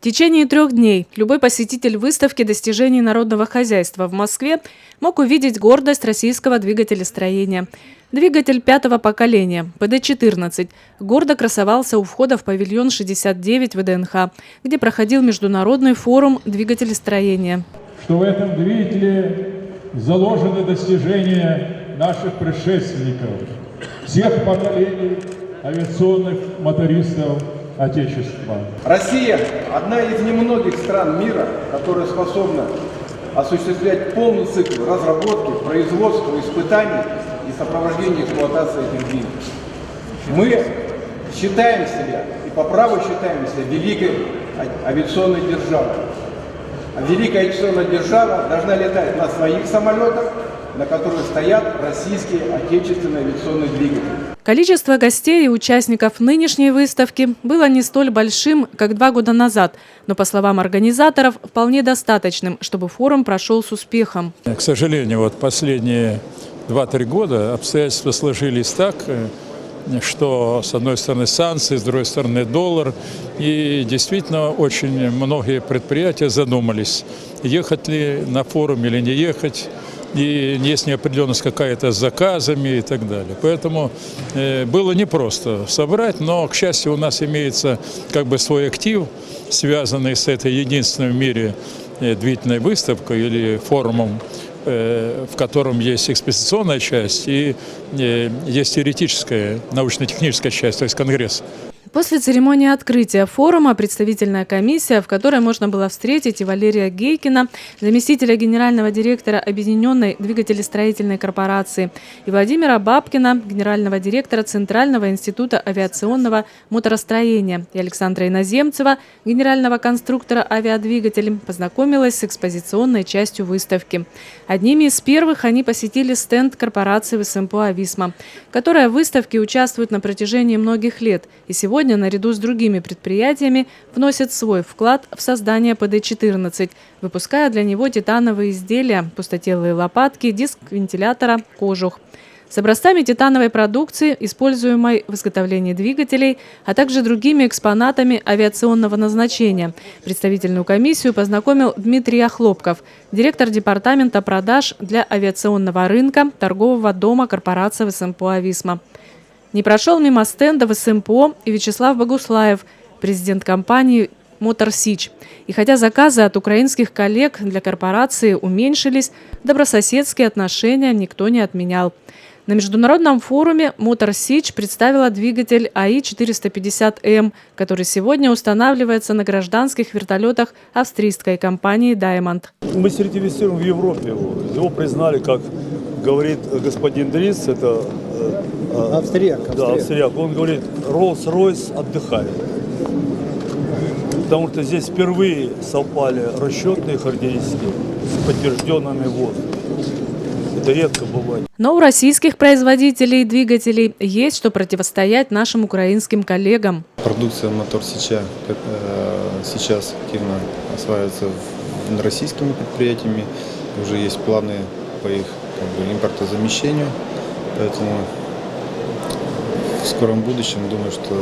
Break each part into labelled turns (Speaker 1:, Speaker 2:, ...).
Speaker 1: В течение 3 дней любой посетитель выставки достижений народного хозяйства в Москве мог увидеть гордость российского двигателестроения. Двигатель 5-го поколения ПД-14 гордо красовался у входа в павильон 69 ВДНХ, где проходил международный форум двигателестроения.
Speaker 2: Что в этом двигателе заложены достижения наших предшественников, всех поколений авиационных мотористов Отечества.
Speaker 3: Россия – одна из немногих стран мира, которая способна осуществлять полный цикл разработки, производства, испытаний и сопровождения эксплуатации этих двигателей. Мы считаем себя, и по праву считаем себя, великой авиационной державой. А великая авиационная держава должна летать на своих самолетах, на которых стоят российские отечественные авиационные двигатели.
Speaker 1: Количество гостей и участников нынешней выставки было не столь большим, как 2 года назад, но, по словам организаторов, вполне достаточным, чтобы форум прошел с успехом.
Speaker 4: К сожалению, последние 2-3 года обстоятельства сложились так, что с одной стороны санкции, с другой стороны доллар. И действительно очень многие предприятия задумались, ехать ли на форум или не ехать. И есть неопределенность какая-то с заказами и так далее. Поэтому было непросто собрать, но, к счастью, у нас имеется свой актив, связанный с этой единственной в мире двигательной выставкой или форумом, в котором есть экспозиционная часть и есть теоретическая, научно-техническая часть, то есть конгресс.
Speaker 1: После церемонии открытия форума представительная комиссия, в которой можно было встретить и Валерия Гейкина, заместителя генерального директора Объединенной двигателестроительной корпорации, и Владимира Бабкина, генерального директора Центрального института авиационного моторостроения, и Александра Иноземцева, генерального конструктора авиадвигателей, познакомилась с экспозиционной частью выставки. Одними из первых они посетили стенд корпорации ВСМПО «Ависма», которая в выставке участвует на протяжении многих лет и сегодня наряду с другими предприятиями вносит свой вклад в создание ПД-14, выпуская для него титановые изделия, пустотелые лопатки, диск вентилятора, кожух. С образцами титановой продукции, используемой в изготовлении двигателей, а также другими экспонатами авиационного назначения, представительную комиссию познакомил Дмитрий Охлопков, директор департамента продаж для авиационного рынка торгового дома корпорации ВСМПО «Ависма». Не прошел мимо стенда ВСМПО и Вячеслав Богуслаев, президент компании «Мотор Сич». И хотя заказы от украинских коллег для корпорации уменьшились, добрососедские отношения никто не отменял. На международном форуме «Мотор Сич» представила двигатель АИ-450М, который сегодня устанавливается на гражданских вертолетах австрийской компании Diamond.
Speaker 5: Мы сертифицируем в Европе его. Его признали, как говорит господин Дрис, это
Speaker 6: австрияк.
Speaker 5: Да, австрияк. Он говорит, Rolls-Royce отдыхает. Потому что здесь впервые совпали расчетные характеристики с подтвержденными ВОЗ. Это редко бывает.
Speaker 1: Но у российских производителей двигателей есть что противостоять нашим украинским коллегам.
Speaker 7: Продукция Мотор Сича сейчас активно осваивается российскими предприятиями. Уже есть планы по их импортозамещению. Поэтому в скором будущем, думаю, что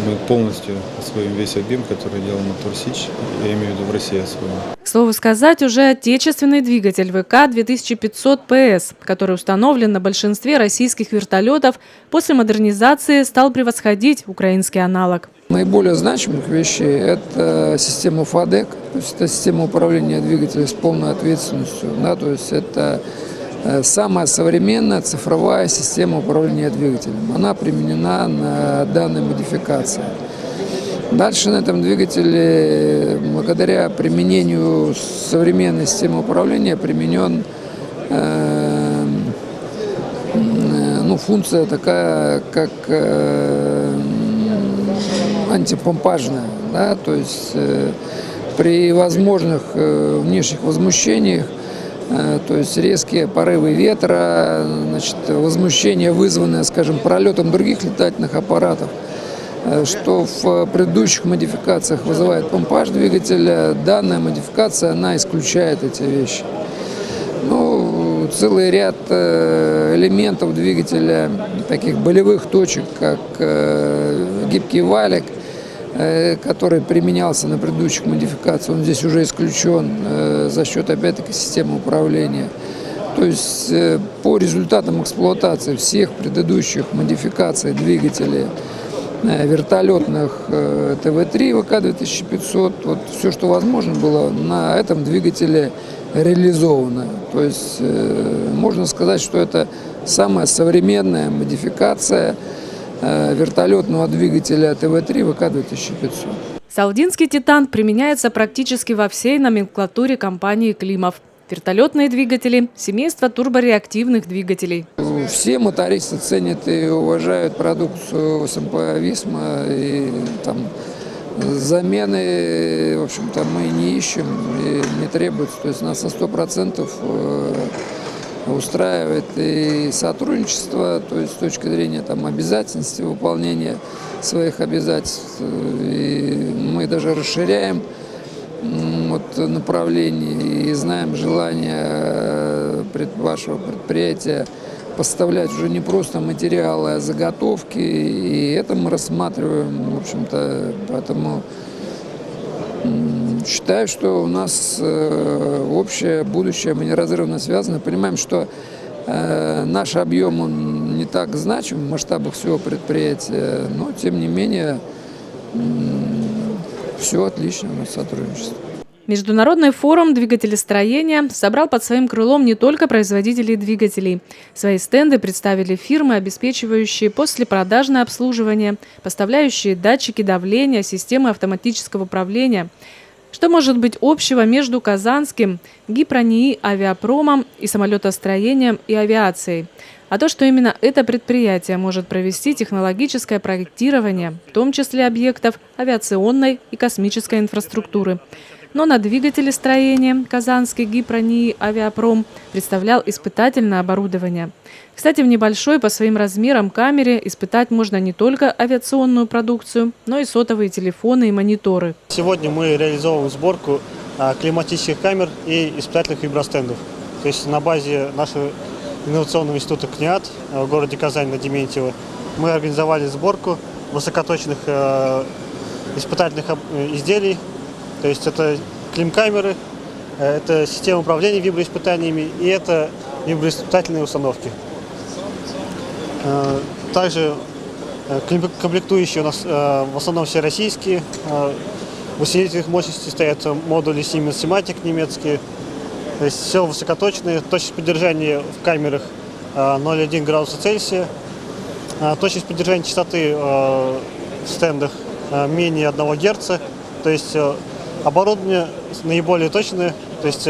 Speaker 7: мы полностью освоим весь объем, который делал Мотор Сич, я имею в виду в России освоим.
Speaker 1: К слову сказать, уже отечественный двигатель ВК-2500ПС, который установлен на большинстве российских вертолетов, после модернизации стал превосходить украинский аналог.
Speaker 8: Наиболее значимых вещей – это система ФАДЕК, то есть это система управления двигателем с полной ответственностью, да, то есть это самая современная цифровая система управления двигателем. Она применена на данной модификации. Дальше на этом двигателе, благодаря применению современной системы управления, применен функция такая, как антипомпажная, да, то есть при возможных внешних возмущениях, то есть резкие порывы ветра, возмущение, вызванное, скажем, пролетом других летательных аппаратов, что в предыдущих модификациях вызывает помпаж двигателя, данная модификация, она исключает эти вещи. Целый ряд элементов двигателя, таких болевых точек, как гибкий валик, который применялся на предыдущих модификациях, он здесь уже исключен за счет, опять-таки, системы управления. То есть по результатам эксплуатации всех предыдущих модификаций двигателей вертолетных ТВ-3 ВК-2500, вот все, что возможно было, на этом двигателе реализовано. То есть можно сказать, что это самая современная модификация вертолетного двигателя ТВ-3 ВК-2500.
Speaker 1: Салдинский «Титан» применяется практически во всей номенклатуре компании «Климов». Вертолетные двигатели – семейство турбореактивных двигателей.
Speaker 8: Все мотористы ценят и уважают продукцию СМП «Висма». И там замены, в общем-то, мы не ищем и не требуется. То есть нас на 100% устраивает и сотрудничество, то есть с точки зрения там обязательности выполнения своих обязательств. И мы даже расширяем направлений и знаем желание вашего предприятия поставлять уже не просто материалы, а заготовки. И это мы рассматриваем, в общем-то, поэтому считаю, что у нас общее будущее, мы неразрывно связаны. Понимаем, что наш объем он не так значим в масштабах всего предприятия, но тем не менее все отлично у нас сотрудничество.
Speaker 1: Международный форум двигателестроения собрал под своим крылом не только производителей двигателей. Свои стенды представили фирмы, обеспечивающие послепродажное обслуживание, поставляющие датчики давления, системы автоматического управления. Что может быть общего между казанским ГИПРОНИИ авиапромом и самолетостроением и авиацией? А то, что именно это предприятие может провести технологическое проектирование, в том числе объектов авиационной и космической инфраструктуры. Но на двигателестроении казанский ГИПРОНИИ авиапром представлял испытательное оборудование. Кстати, в небольшой по своим размерам камере испытать можно не только авиационную продукцию, но и сотовые телефоны и мониторы.
Speaker 9: Сегодня мы реализовываем сборку климатических камер и испытательных вибростендов. То есть на базе нашего инновационного института КНИАТ в городе Казань на Дементьево мы организовали сборку высокоточных испытательных изделий. То есть это клим-камеры, это система управления виброиспытаниями и это виброиспытательные установки. Также комплектующие у нас в основном все российские. В усилителях мощности стоят модули Siemens Simatic немецкие. То есть все высокоточные, точность поддержания в камерах 0,1 градуса Цельсия. Точность поддержания частоты в стендах менее 1 Гц. То есть оборудование наиболее точное, то есть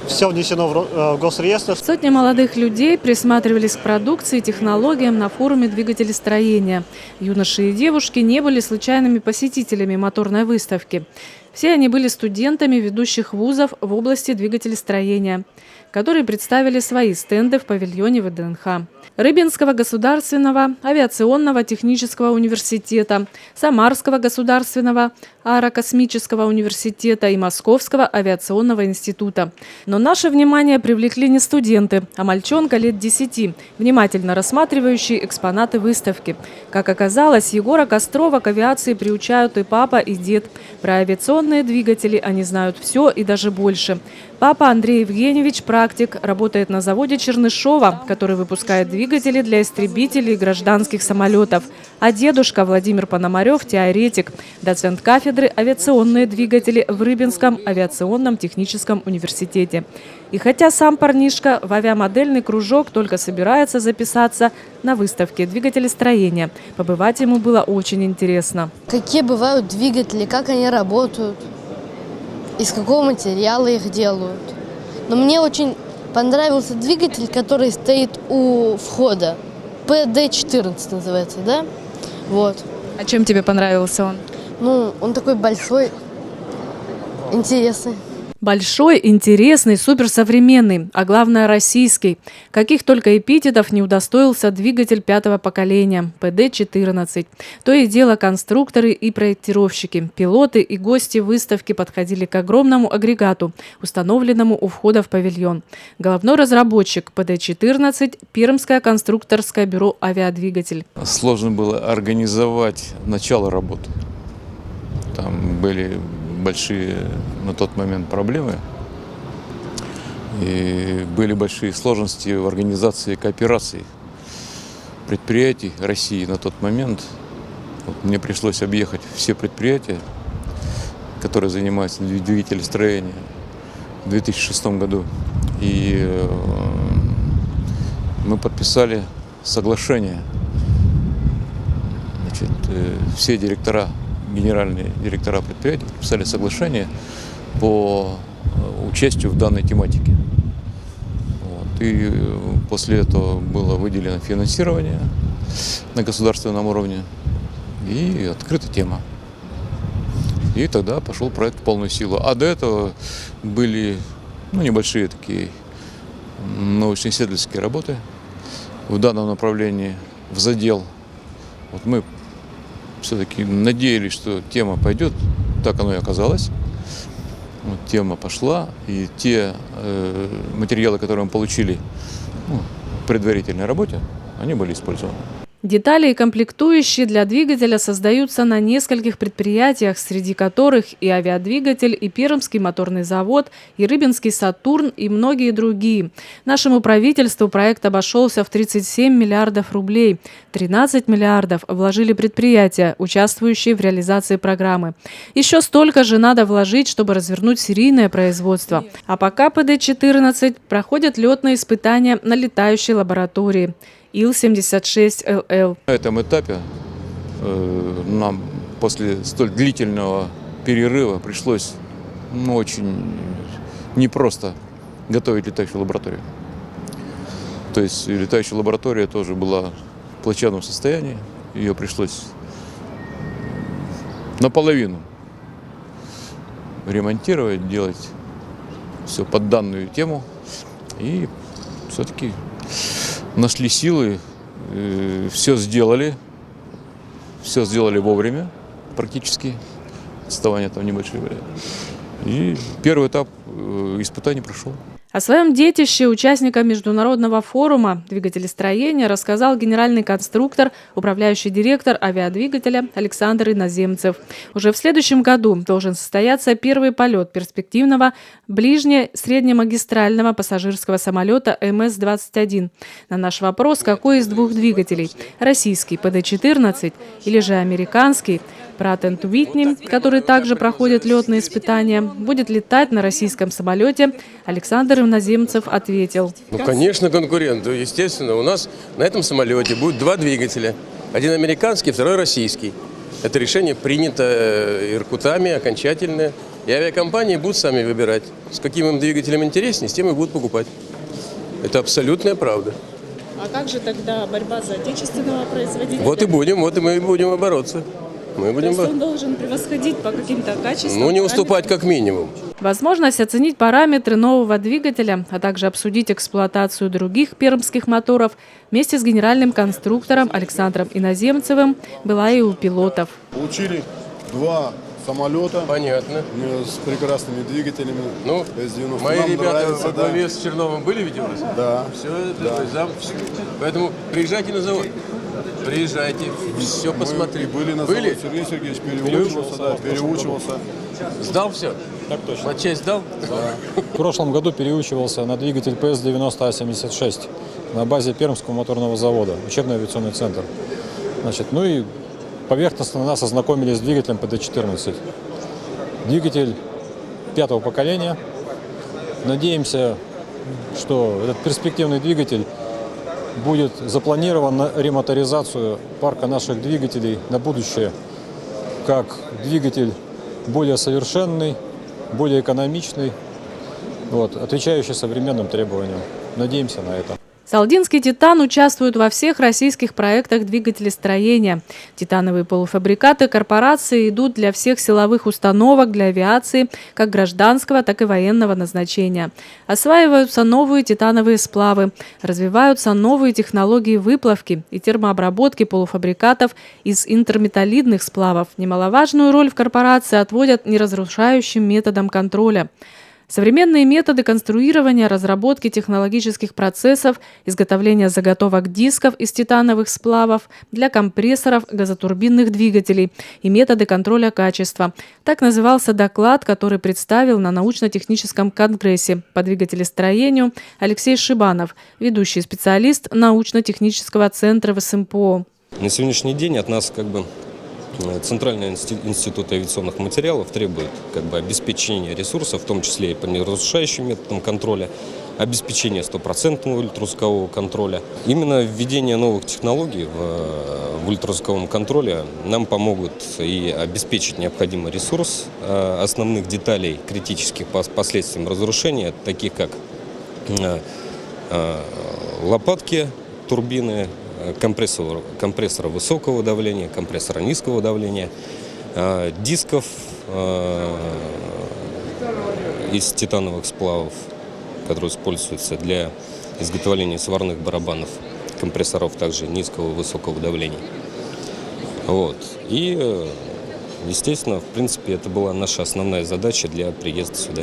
Speaker 9: все внесено в госреестр.
Speaker 1: Сотни молодых людей присматривались к продукции и технологиям на форуме двигателестроения. Юноши и девушки не были случайными посетителями моторной выставки. Все они были студентами ведущих вузов в области двигателестроения, которые представили свои стенды в павильоне ВДНХ. Рыбинского государственного авиационного технического университета, Самарского государственного аэрокосмического университета и Московского авиационного института. Но наше внимание привлекли не студенты, а мальчонка лет 10, внимательно рассматривающий экспонаты выставки. Как оказалось, Егора Кострова к авиации приучают и папа, и дед. Про авиационные двигатели они знают все и даже больше. Папа Андрей Евгеньевич, практик, работает на заводе Чернышова, который выпускает двигатели для истребителей и гражданских самолетов. А дедушка Владимир Пономарев – теоретик, доцент кафедры авиационные двигатели в Рыбинском авиационном техническом университете. И хотя сам парнишка в авиамодельный кружок только собирается записаться на выставке двигателестроения, побывать ему было очень интересно.
Speaker 10: Какие бывают двигатели, как они работают, из какого материала их делают. Но мне очень понравился двигатель, который стоит у входа. ПД-14 называется, да? Вот.
Speaker 1: А чем тебе понравился он?
Speaker 10: Ну, он такой большой, интересный.
Speaker 1: Большой, интересный, суперсовременный, а главное российский. Каких только эпитетов не удостоился двигатель 5-го поколения ПД-14. То и дело конструкторы и проектировщики, пилоты и гости выставки подходили к огромному агрегату, установленному у входа в павильон. Головной разработчик ПД-14 – Пермское конструкторское бюро «Авиадвигатель».
Speaker 11: Сложно было организовать начало работы. Там были большие на тот момент проблемы. И были большие сложности в организации кооперации предприятий России на тот момент. Вот мне пришлось объехать все предприятия, которые занимаются двигателестроением в 2006 году. И мы подписали соглашение. Значит, все директора, генеральные директора предприятий подписали соглашение по участию в данной тематике. Вот. И после этого было выделено финансирование на государственном уровне и открыта тема. И тогда пошел проект в полную силу. А до этого были небольшие такие научно-исследовательские работы в данном направлении, в задел. Вот мы все-таки надеялись, что тема пойдет, так оно и оказалось. Вот, тема пошла, и те материалы, которые мы получили в предварительной работе, они были использованы.
Speaker 1: Детали и комплектующие для двигателя создаются на нескольких предприятиях, среди которых и авиадвигатель, и Пермский моторный завод, и Рыбинский Сатурн, и многие другие. Нашему правительству проект обошелся в 37 миллиардов рублей. 13 миллиардов вложили предприятия, участвующие в реализации программы. Еще столько же надо вложить, чтобы развернуть серийное производство. А пока ПД-14 проходят летные испытания на летающей лаборатории Ил-76ЛЛ.
Speaker 11: На этом этапе нам после столь длительного перерыва пришлось очень непросто готовить летающую лабораторию. То есть летающая лаборатория тоже была в плачевном состоянии. Ее пришлось наполовину ремонтировать, делать все под данную тему. И все-таки нашли силы, все сделали вовремя практически, отставания там небольшие были. И первый этап испытаний прошел.
Speaker 1: О своем детище участникам международного форума двигателестроения рассказал генеральный конструктор, управляющий директор авиадвигателя Александр Иноземцев. Уже в следующем году должен состояться первый полет перспективного ближне-среднемагистрального пассажирского самолета МС-21. На наш вопрос, какой из двух двигателей – российский ПД-14 или же американский Pratt & Whitney, который также проходит летные испытания, будет летать на российском самолете, Александр Иноземцев ответил.
Speaker 12: Конечно, конкурент. Естественно, у нас на этом самолете будет два двигателя. Один американский, второй российский. Это решение принято иркутами, окончательное. И авиакомпании будут сами выбирать, с каким им двигателем интереснее, с тем и будут покупать. Это абсолютная правда.
Speaker 13: А как же тогда борьба за отечественного производителя?
Speaker 12: Вот и мы будем бороться.
Speaker 13: То есть он должен превосходить по каким-то качествам?
Speaker 12: Не уступать как минимум.
Speaker 1: Возможность оценить параметры нового двигателя, а также обсудить эксплуатацию других пермских моторов вместе с генеральным конструктором Александром Иноземцевым была и у пилотов.
Speaker 14: Получили два самолета.
Speaker 12: Понятно.
Speaker 14: С прекрасными двигателями. С-90.
Speaker 12: Мои ребята во главе с Черновым были ведь у вас?
Speaker 14: Да.
Speaker 12: Все это Поэтому приезжайте на завод. Приезжайте, все посмотри.
Speaker 14: Были на заводе. Сергей Сергеевич переучивался.
Speaker 12: Сдал все?
Speaker 15: Так точно.
Speaker 12: Матчасть сдал?
Speaker 15: Да. В прошлом году переучивался на двигатель ПС-90А-76 на базе Пермского моторного завода, учебный авиационный центр. И поверхностно нас ознакомили с двигателем ПД-14. Двигатель 5-го поколения. Надеемся, что этот перспективный двигатель будет запланирован на ремоторизацию парка наших двигателей на будущее, как двигатель более совершенный, более экономичный, отвечающий современным требованиям. Надеемся на это.
Speaker 1: Салдинский «Титан» участвует во всех российских проектах двигателестроения. Титановые полуфабрикаты корпорации идут для всех силовых установок для авиации, как гражданского, так и военного назначения. Осваиваются новые титановые сплавы, развиваются новые технологии выплавки и термообработки полуфабрикатов из интерметаллидных сплавов. Немаловажную роль в корпорации отводят неразрушающим методам контроля. Современные методы конструирования, разработки технологических процессов, изготовления заготовок дисков из титановых сплавов для компрессоров газотурбинных двигателей и методы контроля качества. Так назывался доклад, который представил на научно-техническом конгрессе по двигателестроению Алексей Шибанов, ведущий специалист научно-технического центра ВСМПО.
Speaker 16: На сегодняшний день от нас Центральный институт авиационных материалов требует обеспечения ресурсов, в том числе и по неразрушающим методам контроля, обеспечения стопроцентного ультразвукового контроля. Именно введение новых технологий в ультразвуковом контроле нам помогут и обеспечить необходимый ресурс основных деталей, критических по последствиям разрушения, таких как лопатки, турбины, компрессора высокого давления, компрессора низкого давления, дисков из титановых сплавов, которые используются для изготовления сварных барабанов, компрессоров также низкого и высокого давления. И, естественно, в принципе, это была наша основная задача для приезда сюда.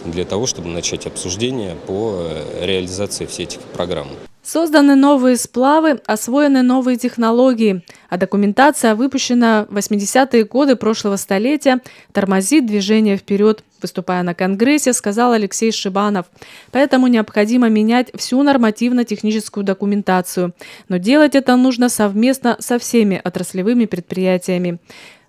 Speaker 16: Для того, чтобы начать обсуждение по реализации всех этих программ.
Speaker 1: Созданы новые сплавы, освоены новые технологии, а документация, выпущенная в 80-е годы прошлого столетия, тормозит движение вперед, выступая на Конгрессе, сказал Алексей Шибанов. Поэтому необходимо менять всю нормативно-техническую документацию. Но делать это нужно совместно со всеми отраслевыми предприятиями.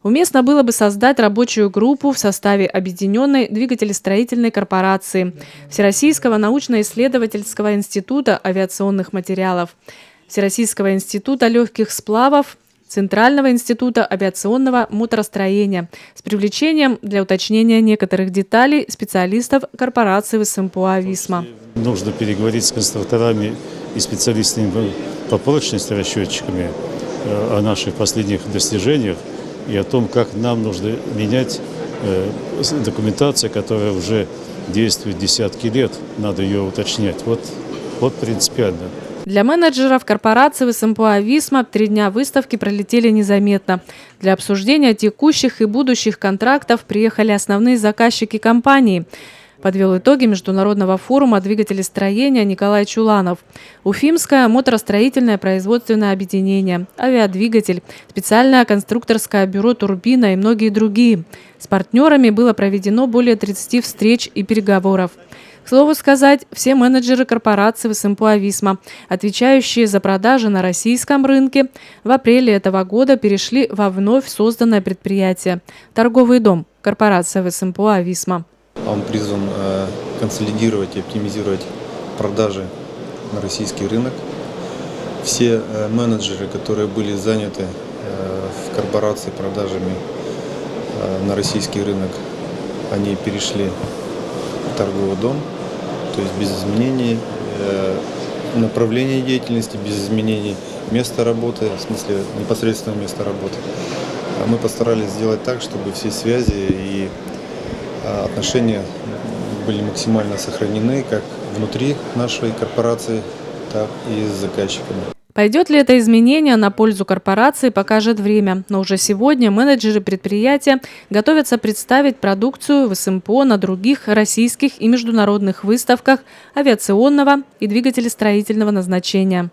Speaker 1: Уместно было бы создать рабочую группу в составе Объединенной двигателестроительной корпорации, Всероссийского научно-исследовательского института авиационных материалов, Всероссийского института легких сплавов, Центрального института авиационного моторостроения с привлечением для уточнения некоторых деталей специалистов корпорации ВСМПО «Ависма».
Speaker 17: Нужно переговорить с конструкторами и специалистами по прочности, расчетчиками о наших последних достижениях и о том, как нам нужно менять документацию, которая уже действует десятки лет, надо ее уточнять. Вот принципиально.
Speaker 1: Для менеджеров корпорации ВСМПО «Ависма» 3 дня выставки пролетели незаметно. Для обсуждения текущих и будущих контрактов приехали основные заказчики компании. Подвел итоги международного форума двигателестроения Николай Чуланов. Уфимское моторостроительное производственное объединение, Авиадвигатель, специальное конструкторское бюро «Турбина» и многие другие. С партнерами было проведено более 30 встреч и переговоров. К слову сказать, все менеджеры корпорации ВСМПО «Ависма», отвечающие за продажи на российском рынке, в апреле этого года перешли во вновь созданное предприятие «Торговый дом», корпорация ВСМПО «Ависма».
Speaker 7: Он призван консолидировать и оптимизировать продажи на российский рынок. Все менеджеры, которые были заняты в корпорации продажами на российский рынок, они перешли в торговый дом, то есть без изменений направления деятельности, без изменений места работы, в смысле непосредственного места работы. Мы постарались сделать так, чтобы все связи и отношения были максимально сохранены как внутри нашей корпорации, так и с заказчиками.
Speaker 1: Пойдет ли это изменение на пользу корпорации, покажет время. Но уже сегодня менеджеры предприятия готовятся представить продукцию ВСМПО на других российских и международных выставках авиационного и двигателестроительного назначения.